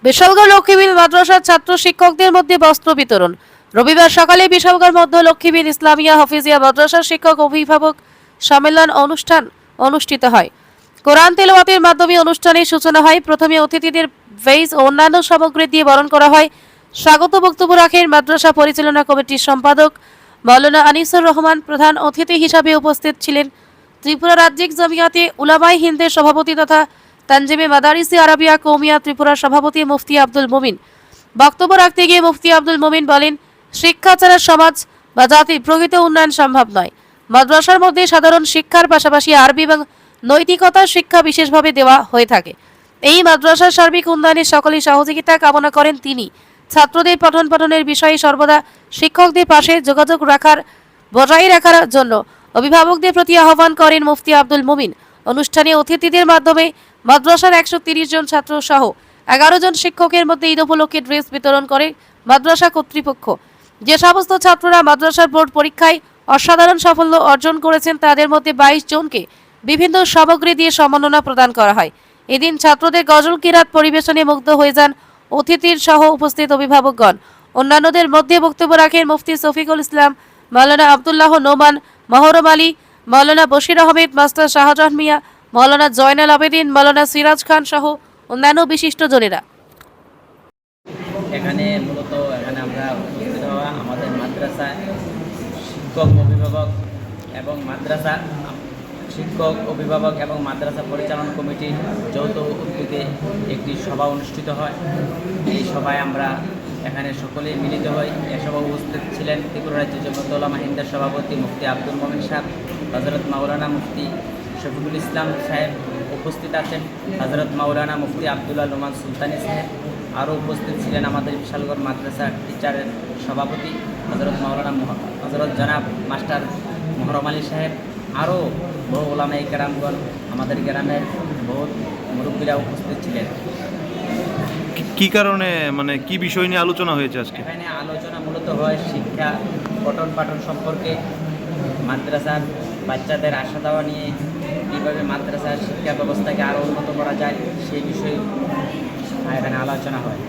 বিশালগড় লক্ষ্মীবিল মাদ্রাসার ছাত্র শিক্ষকদের মধ্যে বস্ত্র বিতরণ। রবিবার সকালে বিশালগড় মধ্য লক্ষ্মীবিল ইসলামিয়া হাফিজিয়া মাদ্রাসার শিক্ষক অভিভাবক সম্মেলন অনুষ্ঠান অনুষ্ঠিত হয়। কোরআন তেলাওয়াতের মাধ্যমে অনুষ্ঠানের সূচনা হয়। প্রথমে অতিথিদের ভেজ ও অন্যান্য সামগ্রী দিয়ে বরণ করা হয়। স্বাগত বক্তব্য রাখেন মাদ্রাসা পরিচালনা কমিটির সম্পাদক মাওলানা আনিসুর রহমান। প্রধান অতিথি হিসাবে উপস্থিত ছিলেন ত্রিপুরা রাজ্যিক জমিয়াতে উলামায়ে হিন্দের সভাপতি তথা তানজিমে মাদারিসে আরাবিয়া কৌমিয়া ত্রিপুরার সভাপতি মুফতি আব্দুল মুমিন। বক্তব্য রাখতে গিয়ে মুফতি আব্দুল মুমিন বলেন, শিক্ষা ছাড়া সমাজ বা জাতির প্রকৃত উন্নয়ন সম্ভব নয়। মাদ্রাসার মধ্যে সাধারণ শিক্ষার পাশাপাশি আরবি এবং নৈতিকতার শিক্ষা বিশেষভাবে দেওয়া হয়ে থাকে। এই মাদ্রাসার সার্বিক উন্নয়নে সকলের সহযোগিতা কামনা করেন তিনি। ছাত্রদের পঠন পাঠনের বিষয়ে সর্বদা শিক্ষকদের পাশে যোগাযোগ বজায় রাখার জন্য অভিভাবকদের প্রতি আহ্বান করেন মুফতি আব্দুল মুমিন। অনুষ্ঠানে অতিথিদের মাধ্যমে মাদ্রাসার 130 জন ছাত্র সহ 11 জন শিক্ষকের মধ্যে ঈদ উপলক্ষে ড্রেস বিতরণ করে মাদ্রাসা কর্তৃপক্ষ। যে সমস্ত ছাত্ররা মাদ্রাসার বোর্ড পরীক্ষায় অসাধারণ সাফল্য অর্জন করেছেন তাদের মধ্যে 22 জনকে বিভিন্ন সামগ্রী দিয়ে সম্মাননা প্রদান করা হয়। এদিন ছাত্রদের গজল কিরাত পরিবেশনে মুগ্ধ হয়ে যান অতিথির সহ উপস্থিত অভিভাবকগণ। অন্যান্যদের মধ্যে বক্তব্য রাখেন মুফতি শফিকুল ইসলাম, মাওলানা আব্দুল্লাহ নোমান, মহরম আলী, মাওলানা বশির আহমেদ, মাস্টার শাহজাহান মিয়া, মাওলানা জয়নাল আবেদিন, মাওলানা সিরাজ খান সহ অন্যান্য বিশিষ্টজনেরা। এখানে আমরা উপস্থিত হওয়া আমাদের মাদ্রাসায় শিক্ষক অভিভাবক এবং মাদ্রাসা পরিচালনা কমিটির যৌথ উদ্যোগে একটি সভা অনুষ্ঠিত হয়। এই সভায় আমরা এখানে সকলেই মিলিত হই। এ সভায় উপস্থিত ছিলেন ত্রিপুরা রাজ্য জমিয়তুল উলামা হিন্দের সভাপতি মুফতি আব্দুল মুমিন সাহেব, হযরত মাওলানা মুফতি শফিকুল ইসলাম সাহেব উপস্থিত আছেন, হযরত মাওলানা মুফতি আব্দুল্লাহ নোমান সুলতানি সাহেব। আরও উপস্থিত ছিলেন আমাদের বিশালগড় মাদ্রাসার টিচারের সভাপতি হযরত জনাব মাস্টার মহরম আলী সাহেব। আরও বহু ওলামায়ে কেরামগণ, আমাদের গ্রামের বহু মুরব্বীরা উপস্থিত ছিলেন। কি কারণে কি বিষয় নিয়ে আলোচনা হয়েছে আজকে? এখানে আলোচনা মূলত হয় শিক্ষা পঠন পাঠন সম্পর্কে, মাদ্রাসার বাচ্চাদের আশা দেওয়া নিয়ে, কীভাবে মাদ্রাসার শিক্ষা ব্যবস্থাকে আরও উন্নত করা যায় সেই বিষয়ে এখানে আলোচনা হয়।